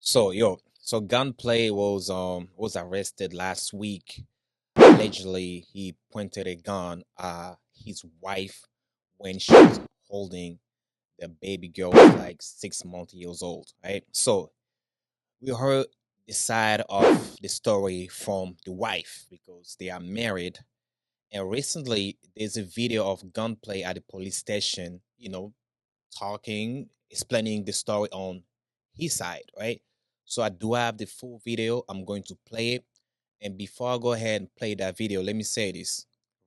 So Gunplay was arrested last week. Allegedly, he pointed a gun at his wife when she was holding the baby girl was like 6 months old, right? So we heard the side of the story from the wife because they are married. And recently, there's a video of Gunplay at the police station, talking, explaining the story on his side, right? So I do have the full video. I'm going to play it. And before I go ahead and play that video, let me say this.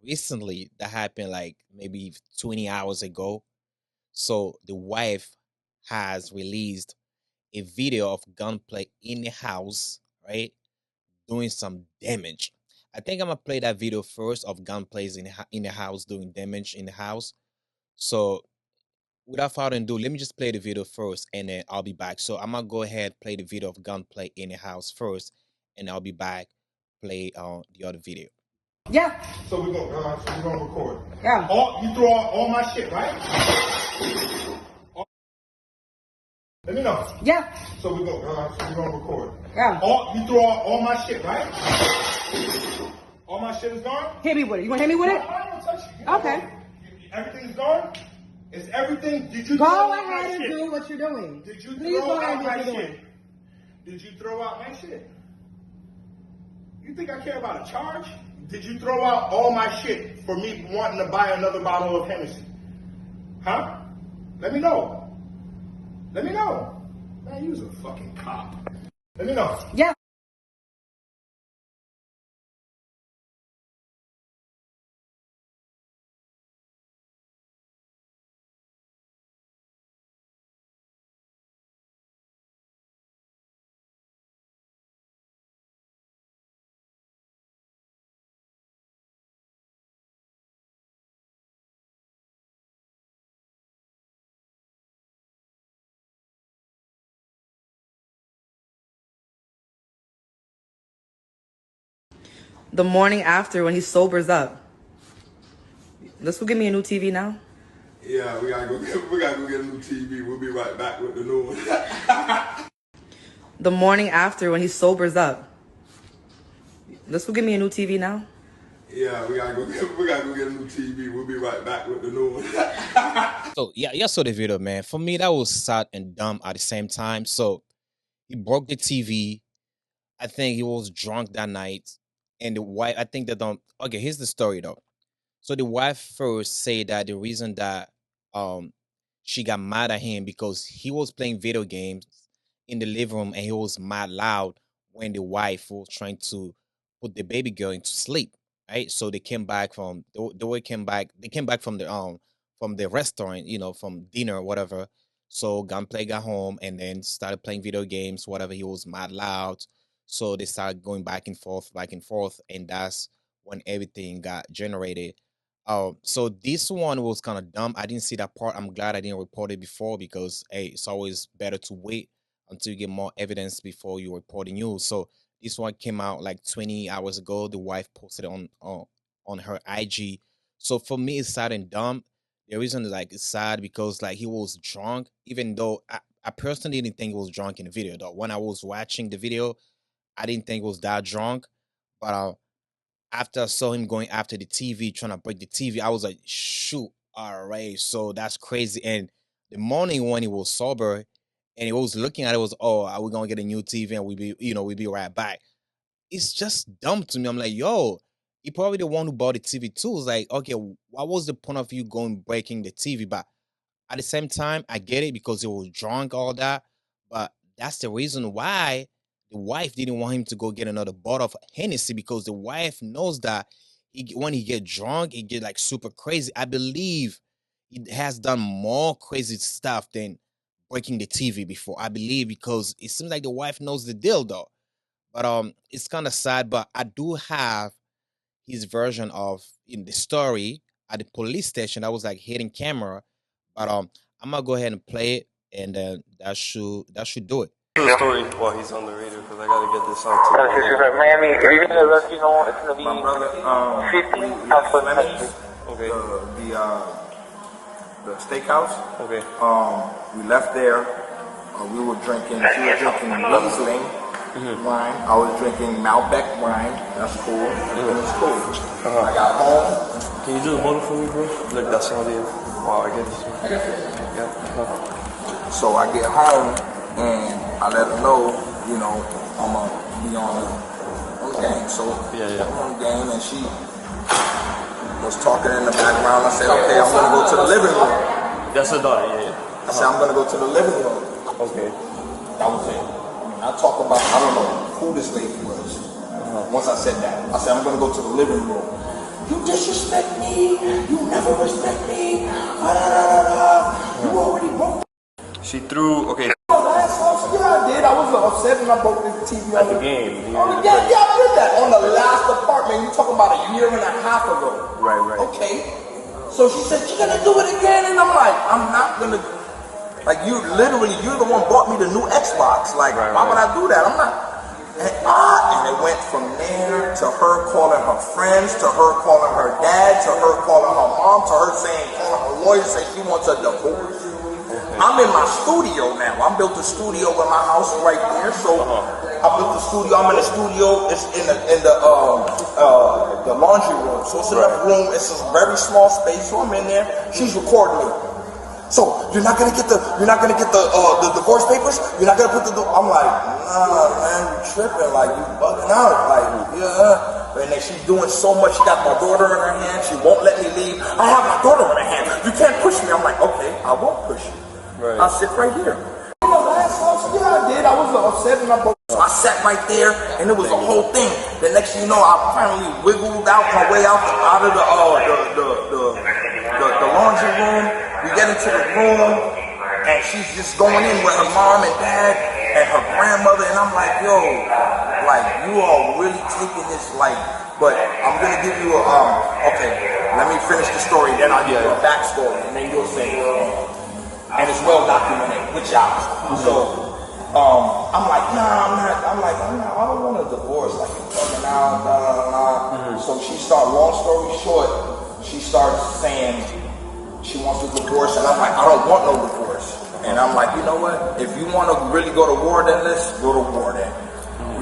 Recently, that happened like maybe 20 hours ago. So the wife has released a video of Gunplay in the house, right? Doing some damage. I think I'm gonna play that video first of Gunplay's in the house doing damage in the house. So without further ado, let me just play the video first and then I'll be back. So I'm gonna go ahead play the video of Gunplay in the house first, and I'll be back play the other video. Yeah. So we're gonna record. Yeah. You throw all my shit, right? Let me know. Yeah. So we're gonna record. Yeah. You throw all my shit, right? All my shit is gone? Hit me with it. You want to hit me with it? I don't touch you. Okay. Everything's gone? Is everything? Did you Go throw out ahead my and shit? do what you're doing. Did you Please throw go ahead out and do my what you're shit? doing. Did you throw out my shit? You think I care about a charge? Did you throw out all my shit for me wanting to buy another bottle of Hennessy? Huh? Let me know. Let me know. Man, you's a fucking cop. Let me know. Yeah. The morning after when he sobers up. Let's go get me a new TV now. Yeah, we gotta go get a new TV. We'll be right back with the new one. The morning after when he sobers up. Let's go get me a new TV now. Yeah, we gotta go get a new TV. We'll be right back with the new one. So yeah, you saw the video, man. For me, that was sad and dumb at the same time. So he broke the TV. I think he was drunk that night, and the wife. I think that don't. Okay, here's the story though. So the wife first said that the reason that um she got mad at him because he was playing video games in the living room and he was mad loud when the wife was trying to put the baby girl into sleep. Right. So they came back from they came back from the restaurant, from dinner or whatever. So Gunplay got home and then started playing video games, whatever. He was mad loud. So they started going back and forth, and that's when everything got generated. So this one was kind of dumb. I didn't see that part. I'm glad I didn't report it before because hey, it's always better to wait until you get more evidence before you report the news. So this one came out like 20 hours ago. The wife posted it on her IG. So for me, it's sad and dumb. The reason is like it's sad because like he was drunk, even though I personally didn't think he was drunk in the video though. When I was watching the video, I didn't think he was that drunk. But after I saw him going after the TV, trying to break the TV, I was like, shoot, all right. So that's crazy. And the morning when he was sober and he was looking at it, was, oh, are we gonna get a new TV and we be right back. It's just dumb to me. I'm like, yo, he probably the one who bought the TV too. It's like, okay, what was the point of you going breaking the TV? But at the same time, I get it because he was drunk, all that. But that's the reason why the wife didn't want him to go get another bottle of Hennessy because the wife knows that when he get drunk, he get like super crazy. I believe he has done more crazy stuff than breaking the TV before. I believe because it seems like the wife knows the deal though. But it's kind of sad. But I do have his version of in the story at the police station. That was like hidden camera. But I'm gonna go ahead and play it, and then that should do it. The story while he's on the radio because I gotta get this out to Miami, if you're gonna let you know, it's gonna be My brother, 50 we South left Country. Okay. the steakhouse. Okay. We left there we were drinking. She was drinking Riesling wine. I was drinking Malbec wine. That's cool. Everything was cool. I got home. Can you do the bottle for me, bro? Look, that's all it is. Wow, I get this one. Yeah. So I get home and I let her know, you know, I'm gonna be on the game. So I'm on the game and she was talking in the background. I said, okay, I'm gonna go to the living room. That's her daughter, yeah. I said, I'm gonna go to the living room. Okay. That was it. I talk about, I don't know who this lady was. Once I said that, I said, I'm gonna go to the living room. You disrespect me. You never respect me. You already broke. She threw, okay. Yeah, I did. I was upset when I broke the TV At the game. Yeah, I did that. On the last apartment, you talking about a year and a half ago. Right. Okay. So she said, you're gonna do it again? And I'm like, I'm not gonna. Like, you're the one bought me the new Xbox. Like, why would I do that? I'm not. And it went from there to her calling her friends, to her calling her dad, to her calling her mom, to her calling her lawyer, saying she wants a divorce. I'm in my studio now. I built a studio in my house right there. So I built a studio. I'm in the studio. It's in the laundry room. So it's enough room. It's a very small space. So I'm in there. She's recording me. So you're not gonna get the divorce papers? You're not gonna put I'm like, nah, man, you tripping, like you bugging out, like And then she's doing so much. She got my daughter in her hand. She won't let me leave. I have my daughter in her hand. You can't push me. I'm like, okay, I won't push you. Right. I'll sit right here. Yeah, I did. I was upset and so I sat right there, and it was a whole thing. The next thing you know, I finally wiggled out my way out of the laundry room. We get into the room, and she's just going in with her mom and dad and her grandmother, and I'm like, yo, like, you are really taking this, like, but I'm gonna give you okay, let me finish the story, then I'll give you a backstory, and then you'll say, and it's well documented with y'all. So, I'm like, nah, I don't want a divorce, like, you're coming out, So she started, long story short, she starts saying, she wants a divorce, and I'm like, I don't want no divorce. And I'm like, you know what? If you want to really go to war, then let's go to war then.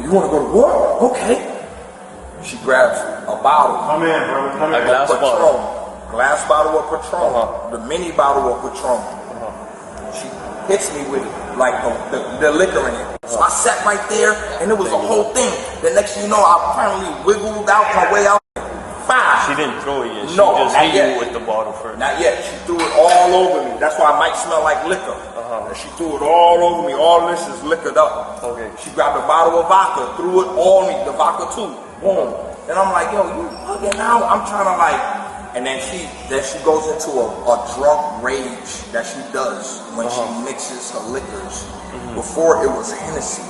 You want to go to war? Okay. She grabs a bottle. Come in, bro. Come in. A glass bottle. Glass bottle of Patron. The mini bottle of Patron. She hits me with like the liquor in it. So I sat right there, and it was a whole thing. The next thing you know, I finally wiggled out my way out. She didn't throw it yet. She No, just not hit yet. you with the bottle first. Not yet. She threw it all over me. That's why it might smell like liquor. And she threw it all over me. All this is liquored up. Okay. She grabbed a bottle of vodka, threw it all on me. The vodka too. Boom. And I'm like, yo, you bugging out. I'm trying to like. And then she goes into a drunk rage that she does when she mixes her liquors. Before it was Hennessy,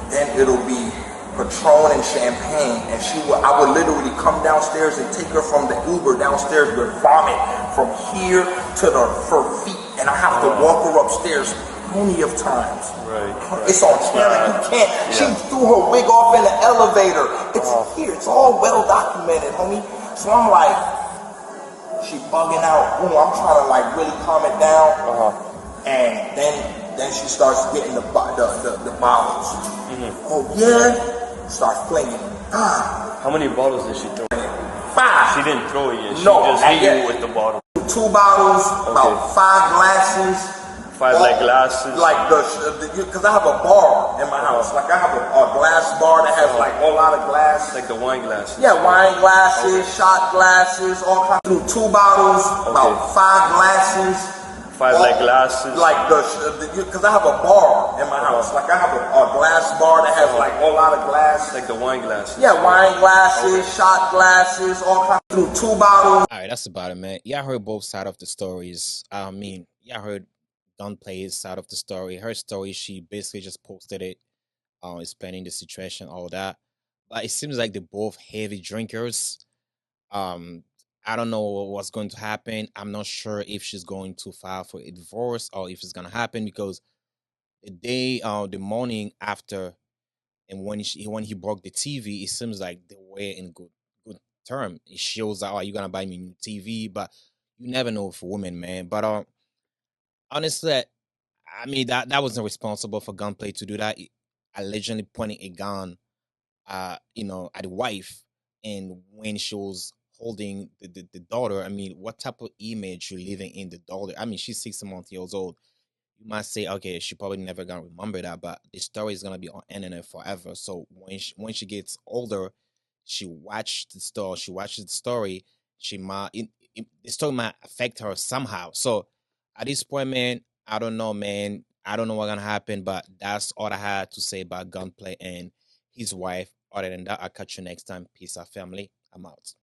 then it'll be Patron and champagne, and I would literally come downstairs and take her from the Uber downstairs with vomit from here to her feet, and I have to walk her upstairs plenty of times. Right. It's on camera. You can't. She threw her wig off in the elevator. It's here. It's all well documented, homie. So I'm like, she bugging out. Boom. I'm trying to like really calm it down, and then she starts getting the bottles. Oh yeah. Start flinging. How many bottles did she throw? 5. She didn't throw it yet. She No, just not hit yet. you with the bottle. 2 bottles, about 5 glasses. 5 like glasses. Like because I have a bar in my house. Like I have a glass bar that has like a lot of glass. Like the wine glasses. Yeah, wine glasses, shot glasses, all kinds. 2 bottles, about 5 glasses. 5 like glasses. Like because I have a bar in my house. Like I have a glass bar that has like a lot of glass. Like the wine glasses. Yeah, wine glasses, shot glasses, all kinds. 2 bottles. All right, that's about it, man. Yeah, I heard both sides of the stories. I mean, yeah, I heard Gunplay's side of the story. Her story, she basically just posted it, explaining the situation, all that. But it seems like they're both heavy drinkers. I don't know what's going to happen. I'm not sure if she's going to file for a divorce or if it's gonna happen because the morning after, and when he broke the TV, it seems like they were in good term. It shows that, oh, you gonna buy me a new TV, but you never know for women, man. But honestly, I mean, that wasn't responsible for Gunplay to do that. Allegedly pointing a gun, at the wife, and when she was holding the daughter. I mean, what type of image you leaving in the daughter? I mean, she's 6 months old. You might say, okay, she probably never gonna remember that, but the story is gonna be on internet forever. So when she gets older, she watches the story, the story might affect her somehow. So at this point, man, I don't know, man. I don't know what's gonna happen, but that's all I had to say about Gunplay and his wife. Other than that, I'll catch you next time. Peace out, family. I'm out.